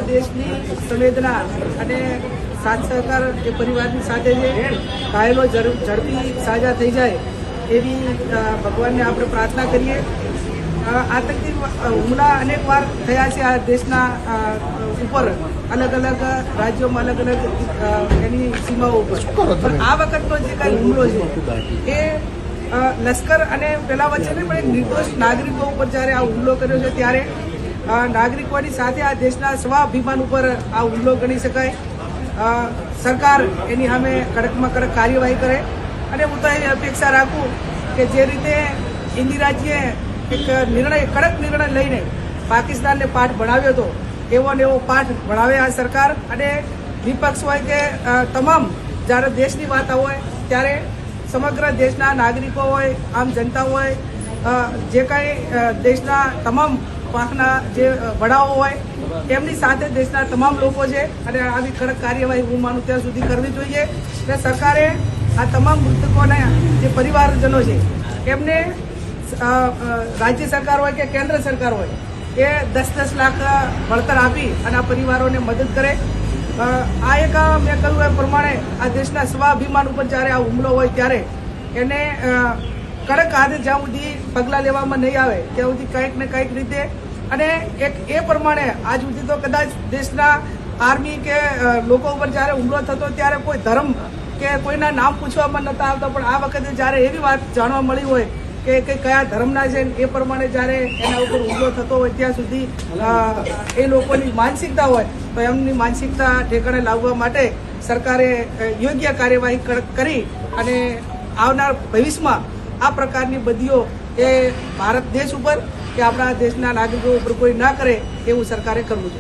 દેશની સંવેદના અને સાથ સહકાર એ પરિવારની સાથે છે. ઘાયલો ઝડપી સાજા થઈ જાય એવી ભગવાનને આપણે પ્રાર્થના કરીએ. આતંકી હુમલા અનેક વાર થયા છે આ દેશના ઉપર, અલગ અલગ રાજ્યોમાં અલગ અલગ એની સીમાઓ ઉપર. પણ આ વખતનો જે કાંઈ હુમલો છે એ લશ્કર અને પેલા વચ્ચે નહીં પણ એક નિર્દોષ નાગરિકો ઉપર જ્યારે આ હુમલો કર્યો છે ત્યારે નાગરિકોની સાથે આ દેશના સ્વાભિમાન ઉપર આ હુમલો ગણી શકાય. સરકાર એની સામે કડકમાં કડક કાર્યવાહી કરે અને હું તો એવી અપેક્ષા રાખું કે જે રીતે ઇન્દિરાજીએ એક કડક નિર્ણય લઈને પાકિસ્તાનને પાઠ ભણાવ્યો હતો એવો ને એવો પાઠ ભણાવે આ સરકાર. અને વિપક્ષ હોય કે તમામ જ્યારે દેશની વાત હોય ત્યારે સમગ્ર દેશના નાગરિકો હોય, આમ જનતા હોય, જે કાંઈ દેશના તમામ પાંખના જે વડાઓ હોય એમની સાથે દેશના તમામ લોકો છે. અને આવી કડક કાર્યવાહી હું માનું ત્યાં સુધી કરવી જોઈએ. અને સરકારે આ તમામ મૃતકોના જે પરિવારજનો છે એમને રાજ્ય સરકાર હોય કે કેન્દ્ર સરકાર હોય એ 10-10 લાખ વળતર આપી અને આ પરિવારોને મદદ કરે. આ એક મેં કહ્યું એ પ્રમાણે આ દેશના સ્વાભિમાન ઉપર જ્યારે આ હુમલો હોય ત્યારે એને કડક હાથે જ્યાં સુધી પગલાં લેવામાં નહીં આવે ત્યાં સુધી કંઈક ને કંઈક રીતે. અને એક એ પ્રમાણે આજ સુધી તો કદાચ દેશના આર્મી કે લોકો ઉપર જ્યારે હુમલો થતો ત્યારે કોઈ ધર્મ કે કોઈના નામ પૂછવામાં નહોતા આવતા, પણ આ વખતે જ્યારે એવી વાત જાણવા મળી હોય કે કયા ધર્મના છે એ પ્રમાણે જ્યારે એના ઉપર હુમલો થતો હોય ત્યાં સુધી એ લોકોની માનસિકતા હોય તો એમની માનસિકતા ઠેકાણે લાવવા માટે સરકારે યોગ્ય કાર્યવાહી કરી અને આવનાર ભવિષ્યમાં આ પ્રકારની બદીઓ એ ભારત દેશ ઉપર કે આપણા દેશના નાગરિકો ઉપર કોઈ ના કરે એવું સરકારે કરવું જોઈએ.